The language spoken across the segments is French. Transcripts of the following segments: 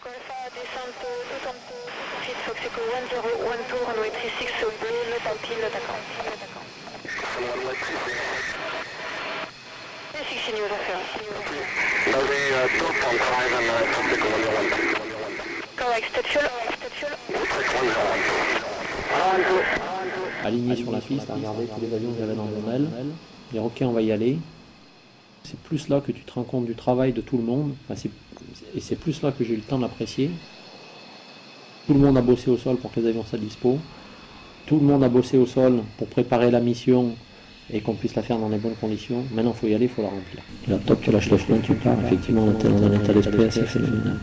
Alpha, descente tout en feet, Foxico 1012, runway 36, so blue, not until attaquant. 36 news affair. Correct, step fuel. Aligné sur la piste, à regarder tous les avions qu'il y avait dans mon aile. Dire ok, on va y aller. C'est plus là que tu te rends compte du travail de tout le monde. Et c'est plus là que j'ai eu le temps d'apprécier. Tout le monde a bossé au sol pour que les avions soient dispo. Tout le monde a bossé au sol pour préparer la mission et qu'on puisse la faire dans les bonnes conditions. Maintenant, il faut y aller, il faut la remplir. Tu la top, tu lâches le frein, tu pars. Effectivement, on était dans un état d'esprit assez phénoménal.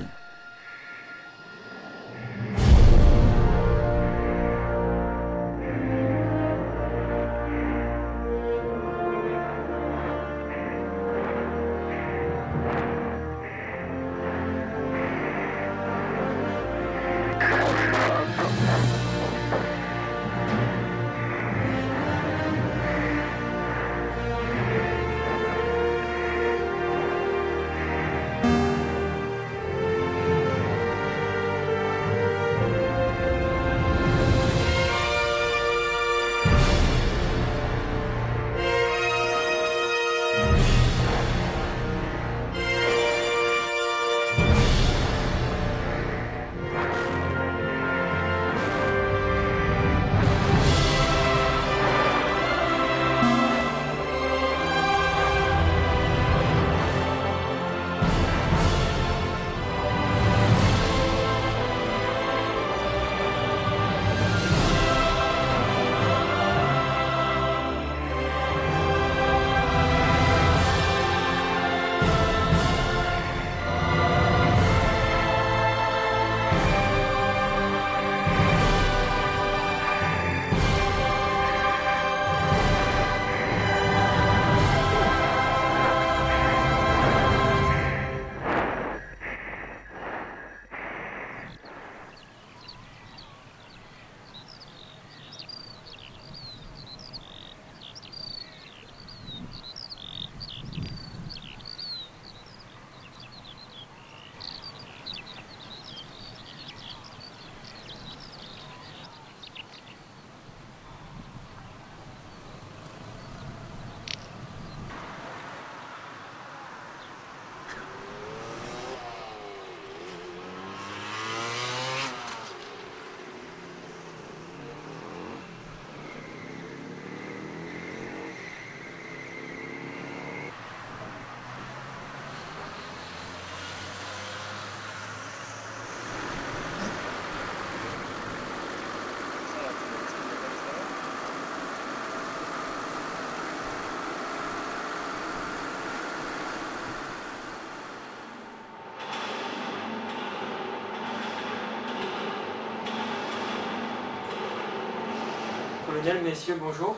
Colonel, messieurs, bonjour.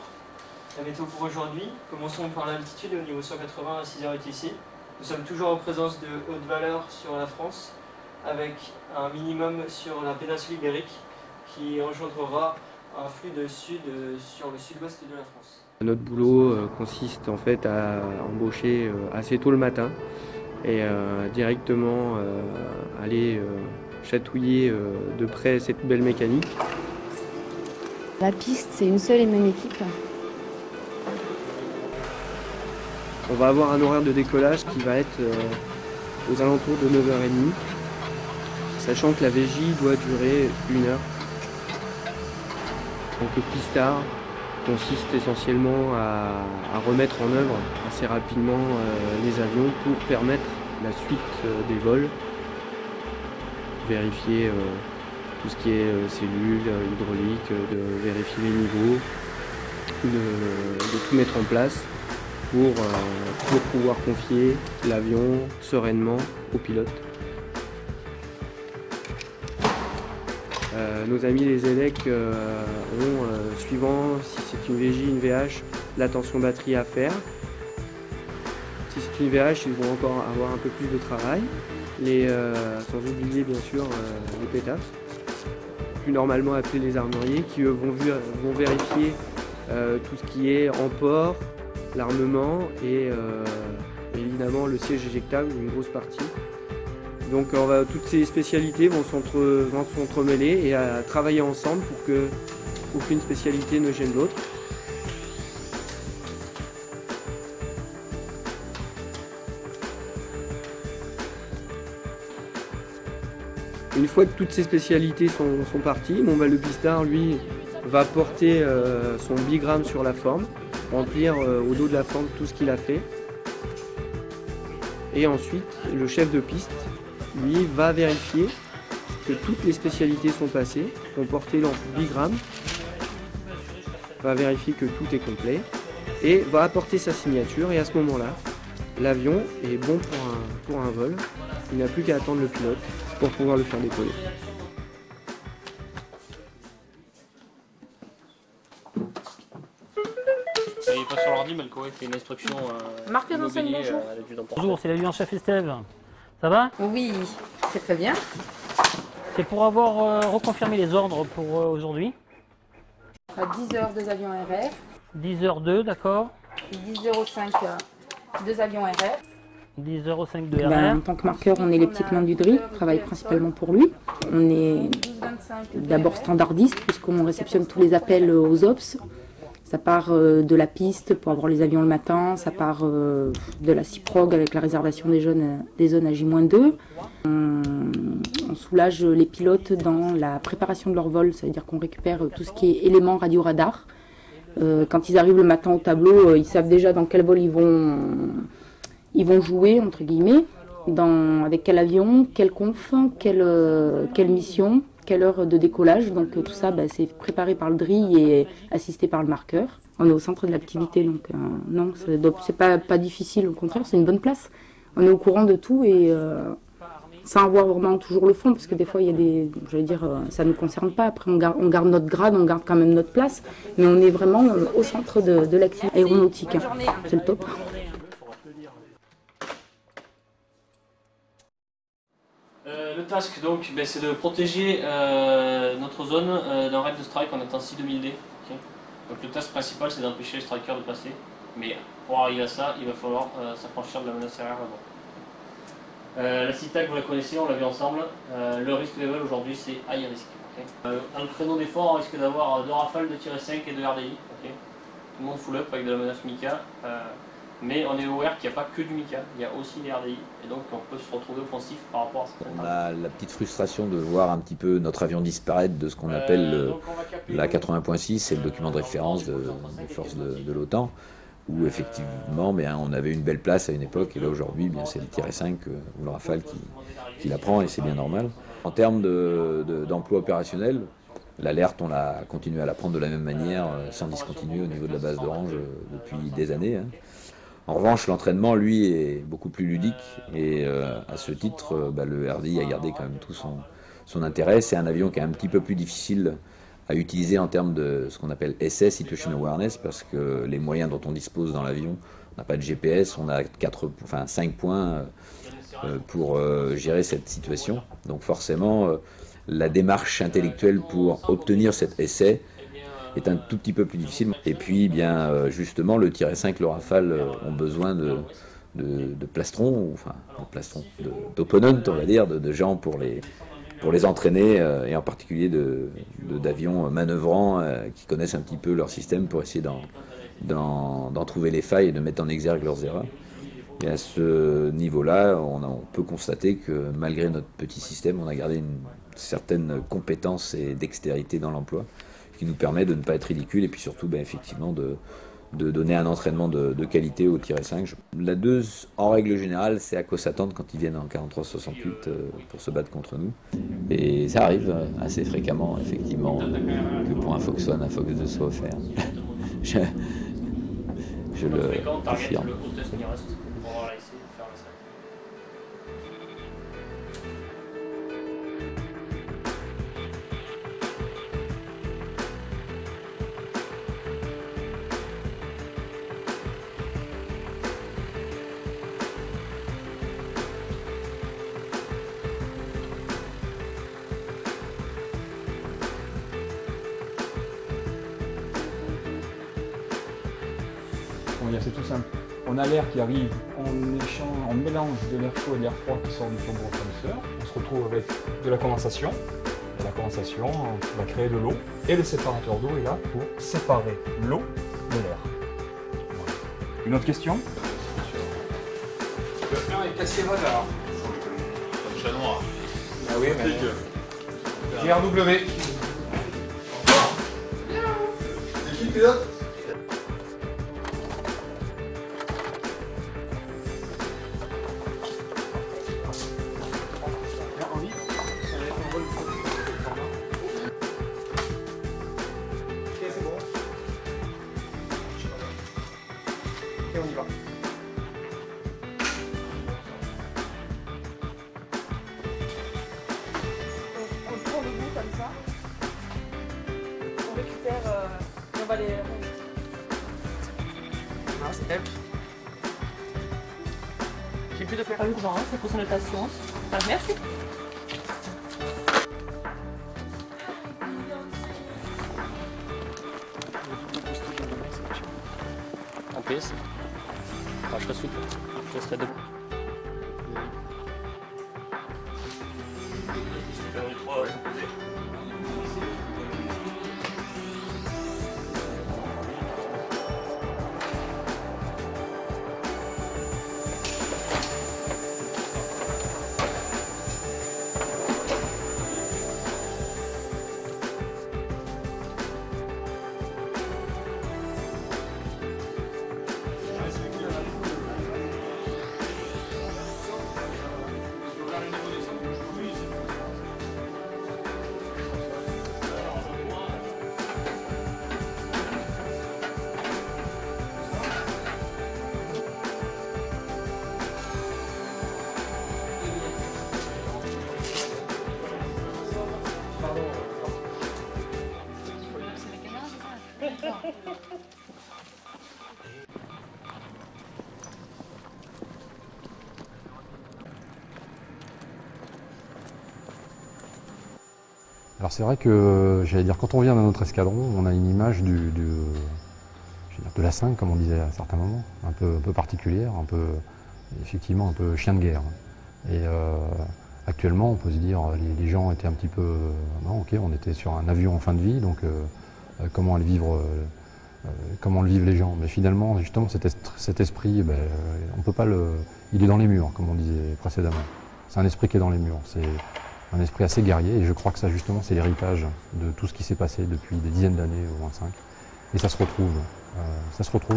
La météo pour aujourd'hui, commençons par l'altitude au niveau 180 à 6h ici. Nous sommes toujours en présence de haute valeur sur la France, avec un minimum sur la péninsule ibérique qui engendrera un flux de sud sur le sud-ouest de la France. Notre boulot consiste en fait à embaucher assez tôt le matin et directement aller chatouiller de près cette belle mécanique. La piste, c'est une seule et même équipe. On va avoir un horaire de décollage qui va être aux alentours de 9h30, sachant que la VJ doit durer 1 heure. Donc le pistard consiste essentiellement à remettre en œuvre assez rapidement les avions pour permettre la suite des vols, vérifier tout ce qui est cellules, hydraulique, de vérifier les niveaux, de tout mettre en place pour pouvoir confier l'avion sereinement au pilote. Nos amis les ELEC ont, suivant si c'est une VJ, une VH, la tension batterie à faire. Si c'est une VH, ils vont encore avoir un peu plus de travail, sans oublier bien sûr les pétafs, plus normalement appelés les armuriers, qui eux vont vérifier tout ce qui est en port, l'armement et évidemment le siège éjectable, une grosse partie. Donc toutes ces spécialités vont s'entremêler et à travailler ensemble pour que aucune spécialité ne gêne l'autre. Une fois que toutes ces spécialités sont parties, le pistard, lui, va porter son bigramme sur la forme, remplir au dos de la forme tout ce qu'il a fait. Et ensuite, le chef de piste, lui, va vérifier que toutes les spécialités sont passées, ont porté leur bigramme, va vérifier que tout est complet et va apporter sa signature. Et à ce moment-là, l'avion est bon pour un vol. Il n'a plus qu'à attendre le pilote pour pouvoir le faire décoller. Il passe sur l'ordi, Malco, il fait une instruction Marc Enseigne, bonjour. Bonjour, c'est l'adjudant-chef Estève. Ça va? Oui, c'est très bien. C'est pour avoir reconfirmé les ordres pour aujourd'hui. À 10h, 2 avions RR. 10h02, d'accord. 10h05, 2 avions RR. 10h05 de RR. En tant que marqueur, on est les petites mains du DRI, on travaille principalement pour lui. On est d'abord standardiste puisqu'on réceptionne tous les appels aux OPS. Ça part de la piste pour avoir les avions le matin, ça part de la CIPROG avec la réservation des zones à J-2. On soulage les pilotes dans la préparation de leur vol, ça veut dire qu'on récupère tout ce qui est éléments radio-radar. Quand ils arrivent le matin au tableau, ils savent déjà dans quel vol ils vont jouer, entre guillemets, avec quel avion, quel conf, quelle mission, quelle heure de décollage. Donc tout ça, c'est préparé par le DRI et assisté par le marqueur. On est au centre de l'activité, donc non, c'est pas difficile, au contraire, c'est une bonne place. On est au courant de tout et sans avoir vraiment toujours le fond, parce que des fois, il y a ça ne nous concerne pas. Après, on garde notre grade, on garde quand même notre place, mais on est vraiment au centre de l'activité aéronautique. C'est le top. Le task, donc, c'est de protéger notre zone d'un raid de strike en attend 6000D. Okay. Donc le task principal, c'est d'empêcher les strikers de passer. Mais pour arriver à ça, il va falloir s'affranchir de la menace aérienne là-bas. La CITAC, vous la connaissez, on l'a vu ensemble. Le risque level aujourd'hui, c'est high risk. Okay. Dans le créneau d'effort, on risque d'avoir 2 rafales de -5 et de RDI. Okay. Tout le monde full up avec de la menace Mika. Mais on est aware qu'il n'y a pas que du Mika, il y a aussi les RDI, et donc on peut se retrouver offensif par rapport à ça. On a la petite frustration de voir un petit peu notre avion disparaître de ce qu'on appelle la 80.6, c'est le document de référence des forces de l'OTAN, où effectivement on avait une belle place à une époque, et là aujourd'hui c'est le -5 ou le Rafale qui la prend, et c'est bien normal. En termes d'emploi opérationnel, l'alerte, on a continué à la prendre de la même manière, sans discontinuer au niveau de la base d'Orange depuis des années. En revanche, l'entraînement, lui, est beaucoup plus ludique et à ce titre, le RDI a gardé quand même tout son intérêt. C'est un avion qui est un petit peu plus difficile à utiliser en termes de ce qu'on appelle SS, Situation Awareness, parce que les moyens dont on dispose dans l'avion, on n'a pas de GPS, on a 5 points pour gérer cette situation. Donc forcément, la démarche intellectuelle pour obtenir cet essai est un tout petit peu plus difficile. Et puis, justement, le -5, le Rafale ont besoin de plastrons, d'opponents, on va dire, de gens pour les entraîner, et en particulier d'avions manœuvrants qui connaissent un petit peu leur système pour essayer d'en trouver les failles et de mettre en exergue leurs erreurs. Et à ce niveau-là, on peut constater que malgré notre petit système, on a gardé une certaine compétence et dextérité dans l'emploi, qui nous permet de ne pas être ridicule et puis surtout effectivement de donner un entraînement de qualité au -5. La 2, en règle générale, c'est à quoi s'attendre quand ils viennent en 43-68 pour se battre contre nous. Et ça arrive assez fréquemment, effectivement, que pour un Fox 1, un Fox 2 soit offert. je le confirme. C'est tout simple. On a l'air qui arrive en mélange de l'air chaud et de l'air froid qui sort du turbocompresseur. On se retrouve avec de la condensation. Et la condensation va créer de l'eau. Et le séparateur d'eau est là pour séparer l'eau de l'air. Voilà. Une autre question? Le frein est cassé radar. Comme chat noir. Ah oui, mais... GRW. C'est qui pilote? Et on y va. On tourne le bout comme ça. On récupère et on va les rouler. Ah, c'est top. J'ai plus de faire un grand, c'est pour son notation. Ah, merci. En plus, je serai souple, je serai debout. Alors c'est vrai que, j'allais dire, quand on vient d'un autre escadron, on a une image de la 5, comme on disait à certains moments, un peu particulière, effectivement un peu chien de guerre. Et actuellement, on peut se dire, les gens étaient un petit peu, non, ok, on était sur un avion en fin de vie, donc comment le vivent les gens. Mais finalement, justement, cet esprit, on peut pas il est dans les murs, comme on disait précédemment. C'est un esprit qui est dans les murs. C'est un esprit assez guerrier, et je crois que ça, justement, c'est l'héritage de tout ce qui s'est passé depuis des dizaines d'années au moins 5. Et ça se retrouve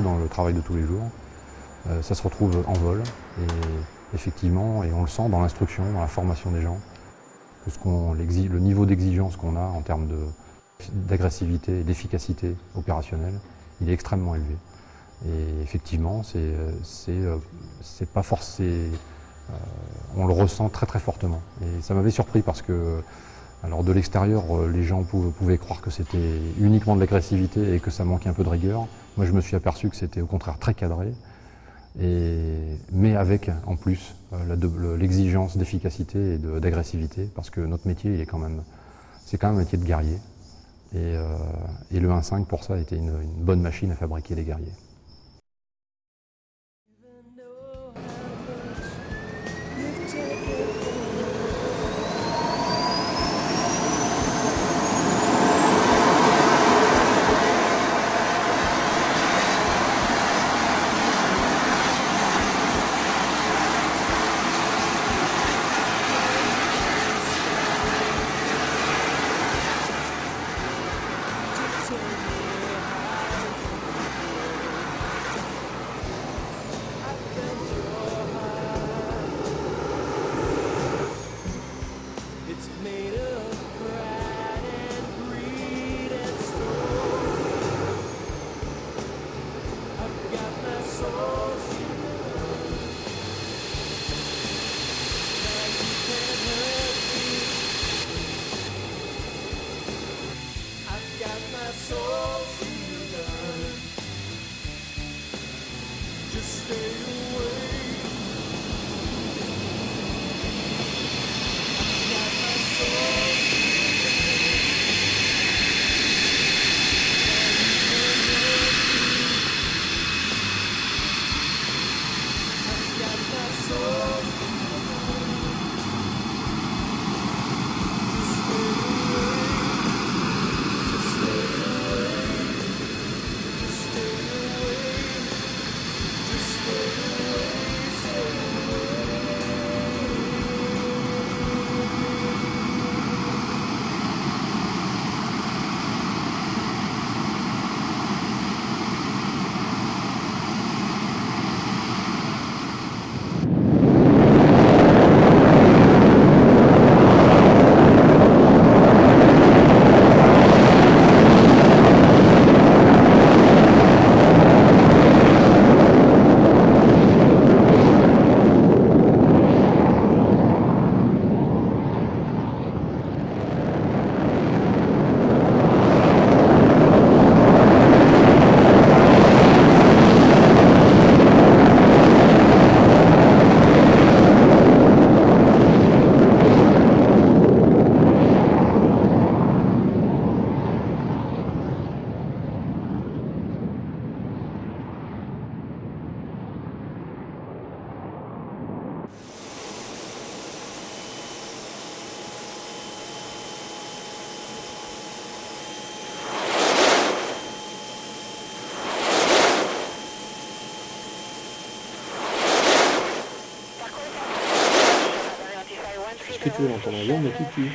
dans le travail de tous les jours, ça se retrouve en vol, et effectivement, et on le sent dans l'instruction, dans la formation des gens, le niveau d'exigence qu'on a en termes d'agressivité et d'efficacité opérationnelle, il est extrêmement élevé. Et effectivement, c'est pas forcé. On le ressent très très fortement. Et ça m'avait surpris parce que, alors de l'extérieur, les gens pouvaient croire que c'était uniquement de l'agressivité et que ça manquait un peu de rigueur. Moi, je me suis aperçu que c'était au contraire très cadré, mais avec en plus l'exigence d'efficacité et d'agressivité, parce que notre métier, c'est quand même un métier de guerrier. Et le 1.5 pour ça était une bonne machine à fabriquer les guerriers. ce que tu veux dans ton avion, mais tu tues.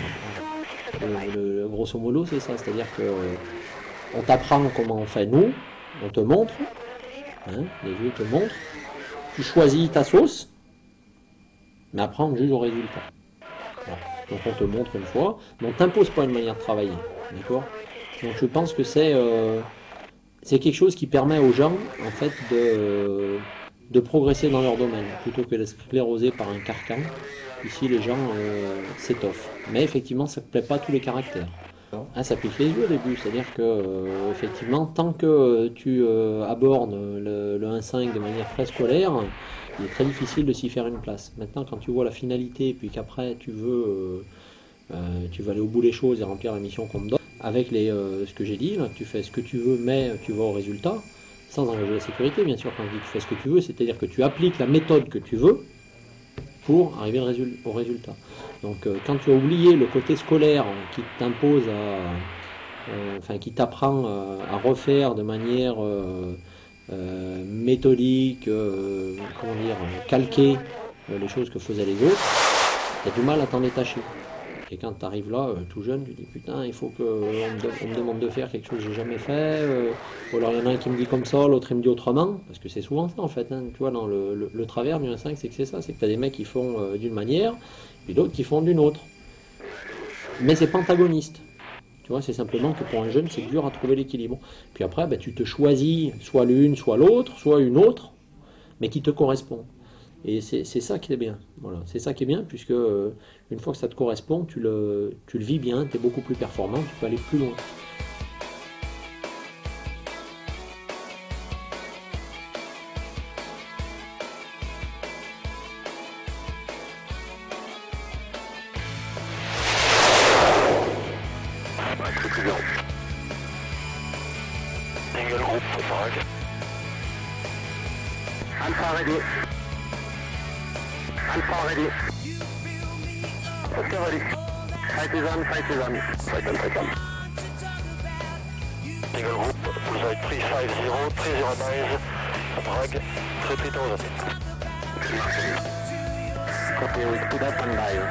Grosso modo, c'est ça. C'est-à-dire que on t'apprend comment on fait nous, on te montre, hein, les vieux te montrent, tu choisis ta sauce, mais après on juge au résultat. Voilà. Donc on te montre une fois, mais on t'impose pas une manière de travailler, d'accord? Donc je pense que c'est quelque chose qui permet aux gens, en fait, de progresser dans leur domaine, plutôt que d'être sclérosé par un carcan. Ici, les gens s'étoffent. Mais effectivement, ça ne plaît pas à tous les caractères. Hein, ça pique les yeux au début, c'est-à-dire que, effectivement, tant que tu abordes le 1.5 de manière très scolaire, il est très difficile de s'y faire une place. Maintenant, quand tu vois la finalité, puis qu'après tu veux aller au bout des choses et remplir la mission qu'on te donne, avec ce que j'ai dit, là, tu fais ce que tu veux, mais tu vas au résultat, sans engager la sécurité, bien sûr. Quand je dis tu fais ce que tu veux, c'est-à-dire que tu appliques la méthode que tu veux pour arriver au résultat. Donc quand tu as oublié le côté scolaire qui t'impose qui t'apprend à refaire de manière méthodique, calquée les choses que faisaient les autres, tu as du mal à t'en détacher. Et quand tu arrives là, tout jeune, tu dis putain, il faut qu'on me demande de faire quelque chose que j'ai jamais fait, ou alors il y en a un qui me dit comme ça, l'autre il me dit autrement, parce que c'est souvent ça en fait, hein. Tu vois, dans le travers du 1.5, c'est que c'est ça, c'est que tu as des mecs qui font d'une manière, puis d'autres qui font d'une autre. Mais c'est pas antagoniste. Tu vois, c'est simplement que pour un jeune, c'est dur à trouver l'équilibre. Puis après, tu te choisis soit l'une, soit l'autre, soit une autre, mais qui te correspond. Et c'est ça qui est bien. Voilà. C'est ça qui est bien, puisque une fois que ça te correspond, tu le vis bien, tu es beaucoup plus performant, tu peux aller plus loin. Single group, drag. Alpha ready. Alpha ready. Okay, ready. Fight is on. Fight on. Single group, bullseye 350, 309, drag, 33000. Copy with put up and dive.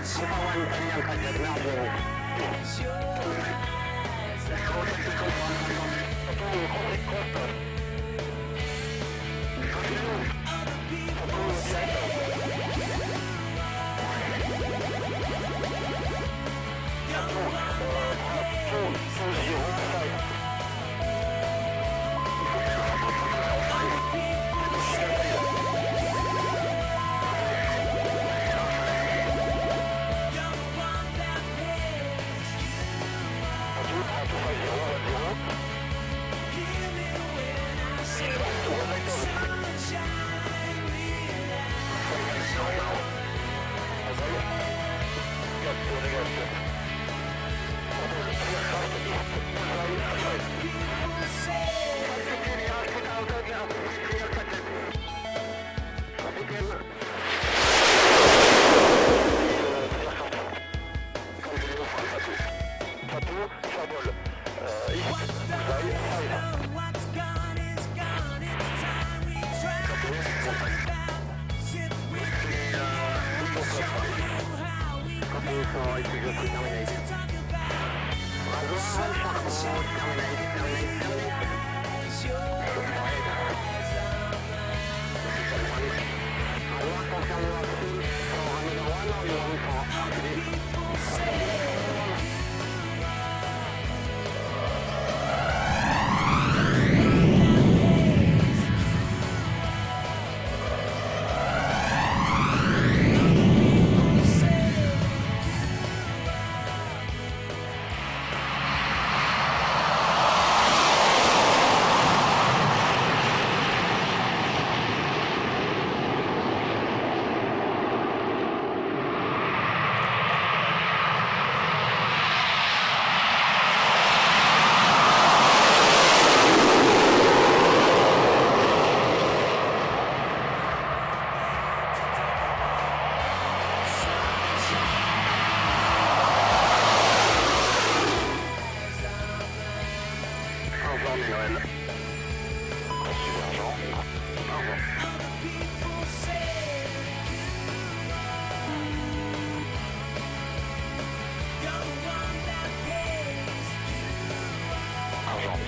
Solid, 1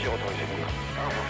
tir autorisé pour nous. Au revoir.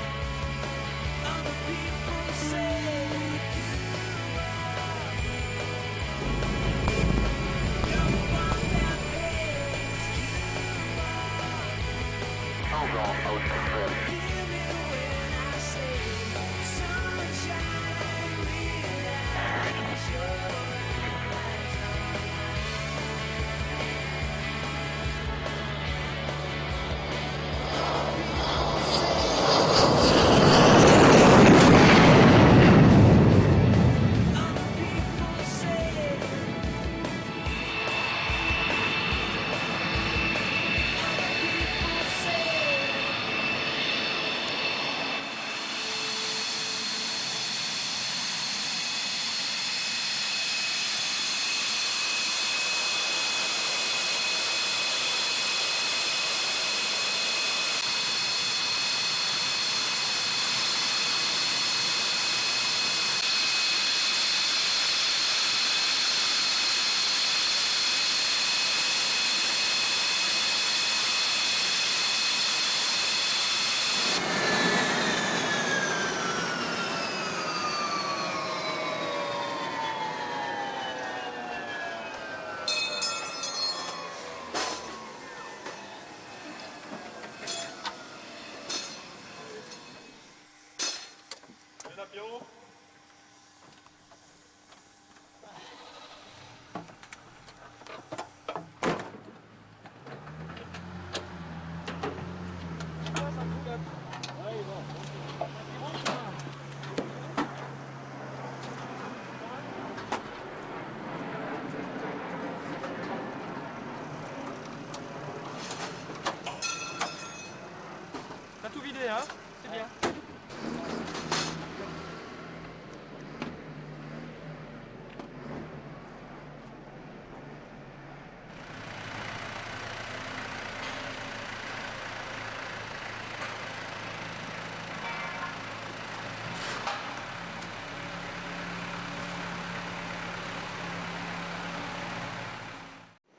T'as tout vidé, hein? C'est bien.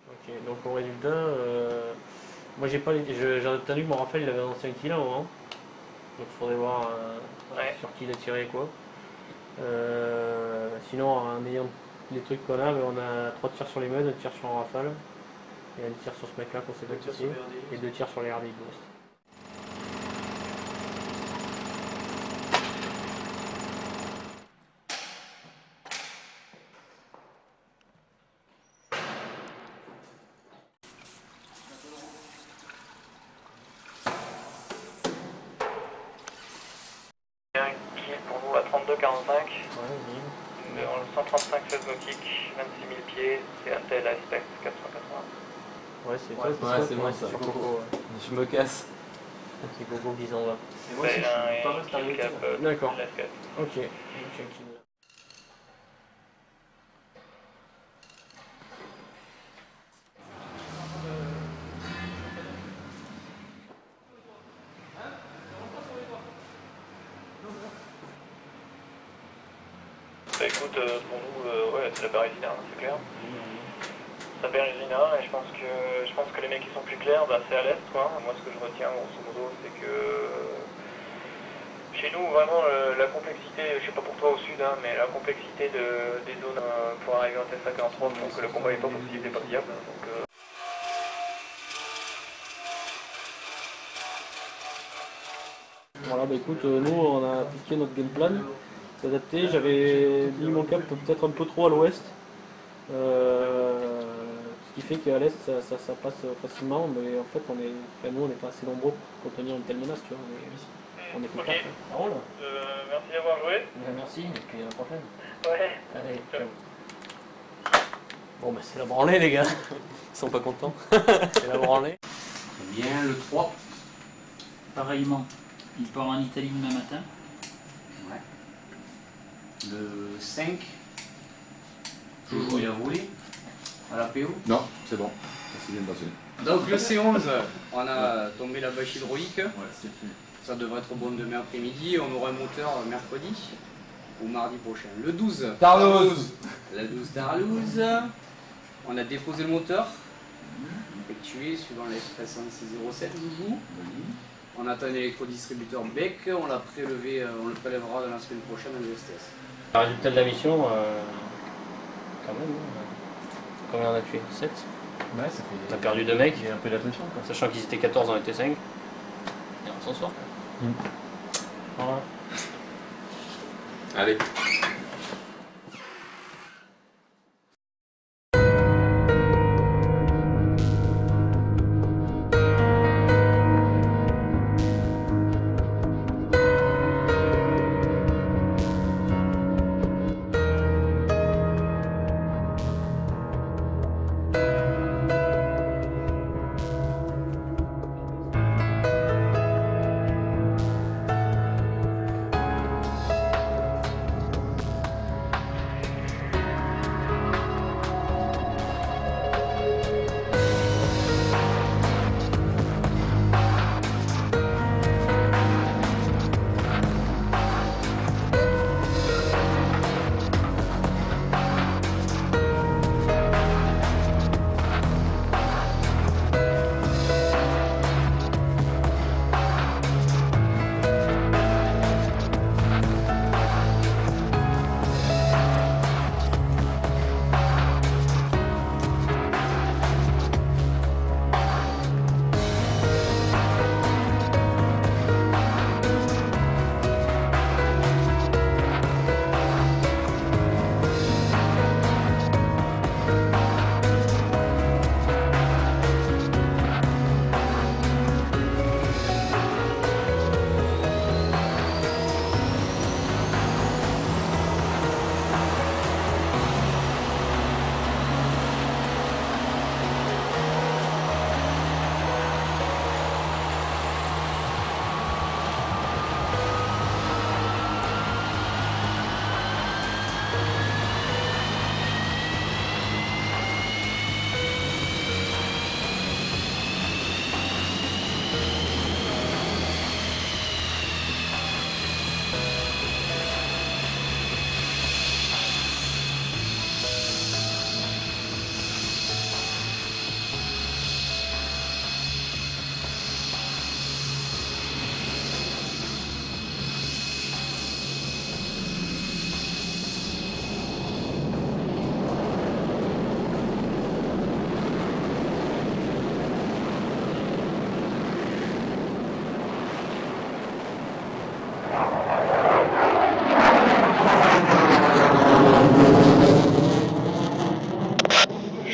Ok, donc au résultat, moi j'ai entendu que mon Raphaël il avait lancé un kill à un moment. Donc il faudrait voir sur qui il a tiré quoi. Sinon en ayant les trucs qu'on a, on a 3 tirs sur les muds, 1 tir sur un Rafale, et 1 tir sur ce mec là qu'on sait pas qui c'est, et 2 tirs sur les RD Ghost. Un kill pour vous à 32,45. En 135 16 nautiques, 26 000 pieds, c'est un tel aspect 480. Ouais, c'est toi, c'est moi, ça. Sur Coco, ouais. Je me casse. C'est Coco qui s'en va. Et moi, c'est un kill cap. D'accord. Ok. Ok. Bah écoute, pour nous, ouais, c'est la Bérésina, c'est clair. C'est la Bérésina, et je pense que les mecs qui sont plus clairs, bah, c'est à l'est, quoi. Moi, ce que je retiens, grosso modo, c'est que chez nous, vraiment, la complexité, je sais pas pour toi au sud, hein, mais la complexité des zones pour arriver en TS-43 font que le combat n'est pas possible et pas viable. Donc, Voilà, bah écoute, nous on a appliqué notre game plan, c'est adapté, j'avais mis mon cap peut-être un peu trop à l'ouest, ce qui fait qu'à l'est ça passe facilement, mais en fait nous on n'est pas assez nombreux pour contenir une telle menace, tu vois, on est que 4. Ça roule. Merci d'avoir joué. Merci, et puis à la prochaine. Ouais. Allez, ciao. Bon bah c'est la branlée les gars, ils sont pas contents, c'est la branlée. Eh bien le 3, pareillement. Il part en Italie demain matin. Ouais. Le 5, Jojo il a roulé à la PO. Non, c'est bon, ça s'est bien passé. Donc le C11, on a tombé la bâche hydraulique. Ouais, c'est fini. Ça devrait être bon demain après-midi. On aura un moteur mercredi ou mardi prochain. Le 12, Tarlouse. La 12 Tarlouse. On a déposé le moteur, effectué suivant l'expression 607 Joujou. On attend un électrodistributeur BEC, on l'a prélevé, on le prélèvera la semaine prochaine à l'USTS. Le résultat de la mission, quand même, combien on a tué? 7? Ouais, ça fait... T'as perdu 2 mecs. Il y a un peu d'attrition, quoi. Sachant qu'ils étaient 14, on était 5. Et on s'en sort. Voilà. Allez.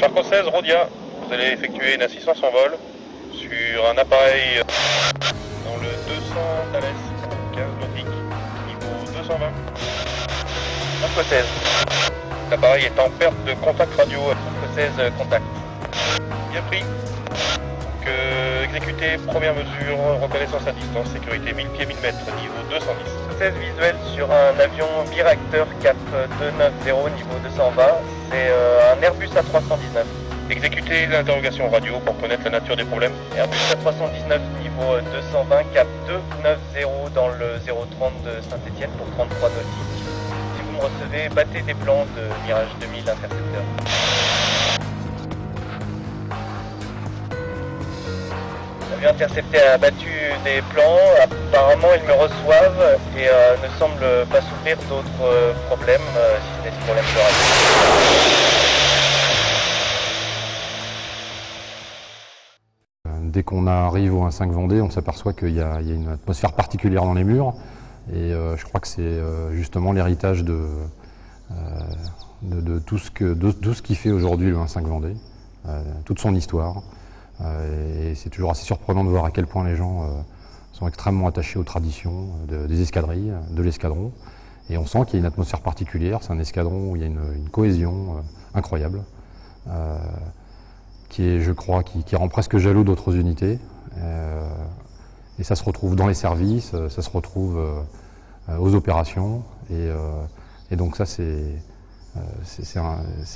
Charcot 16, Rodia, vous allez effectuer une assistance en vol sur un appareil dans le 200 Thales, 15 nautique, niveau 220. Charcot 16, l'appareil est en perte de contact radio, Charcot 16 contact. Bien pris. Donc exécuter première mesure, reconnaissance à distance, sécurité 1000 pieds 1000 mètres, niveau 210. 16 visuels sur un avion biréacteur CAP 290 niveau 220, c'est un Airbus A319. Exécuter l'interrogation radio pour connaître la nature des problèmes. Airbus A319 niveau 220 CAP 290 dans le 030 de Saint-Étienne pour 33 nautiques. Si vous me recevez, battez des plans de Mirage 2000 intercepteur. L'avion intercepté a battu des plans, apparemment ils me reçoivent et ne semblent pas souffrir d'autres problèmes, si ce n'est ce problème de radio. Dès qu'on arrive au 1.5 Vendée, on s'aperçoit qu'il y a une atmosphère particulière dans les murs et je crois que c'est justement l'héritage de tout ce qui fait aujourd'hui le 1.5 Vendée, toute son histoire. Et c'est toujours assez surprenant de voir à quel point les gens sont extrêmement attachés aux traditions des escadrilles, de l'escadron. Et on sent qu'il y a une atmosphère particulière, c'est un escadron où il y a une cohésion incroyable, qui est, je crois, qui rend presque jaloux d'autres unités. Et ça se retrouve dans les services, ça se retrouve aux opérations. Et donc ça, c'est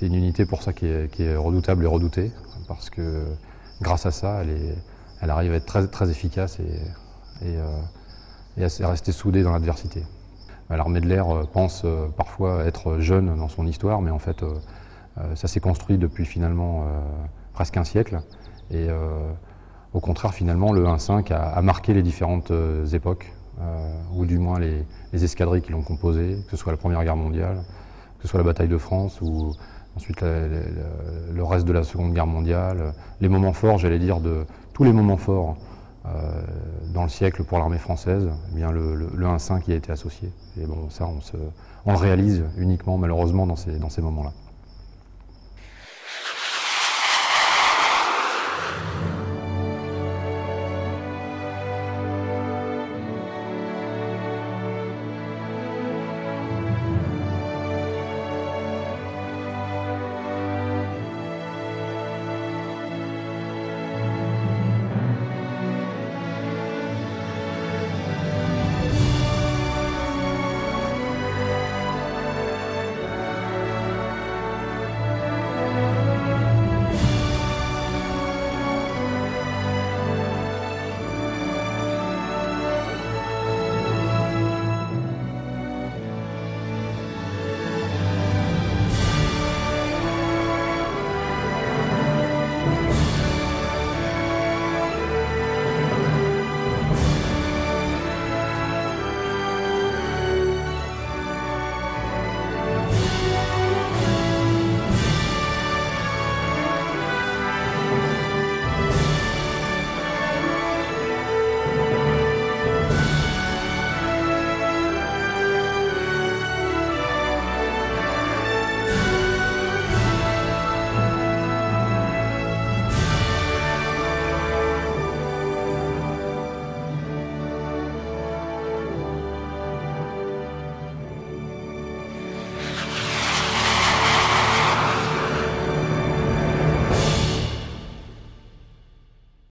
une unité pour ça qui est redoutable et redoutée, parce que grâce à ça, elle arrive à être très, très efficace et à rester soudée dans l'adversité. L'armée de l'air pense parfois être jeune dans son histoire, mais en fait, ça s'est construit depuis finalement presque un siècle. Et Au contraire, finalement, le 1-5 a marqué les différentes époques, ou du moins les escadrilles qui l'ont composé, que ce soit la Première Guerre mondiale, que ce soit la bataille de France, ou ensuite le reste de la Seconde Guerre mondiale, les moments forts, j'allais dire, de tous les moments forts dans le siècle pour l'armée française, eh bien le 1-5 y a été associé. Et bon, ça, on le réalise uniquement, malheureusement, dans ces moments-là.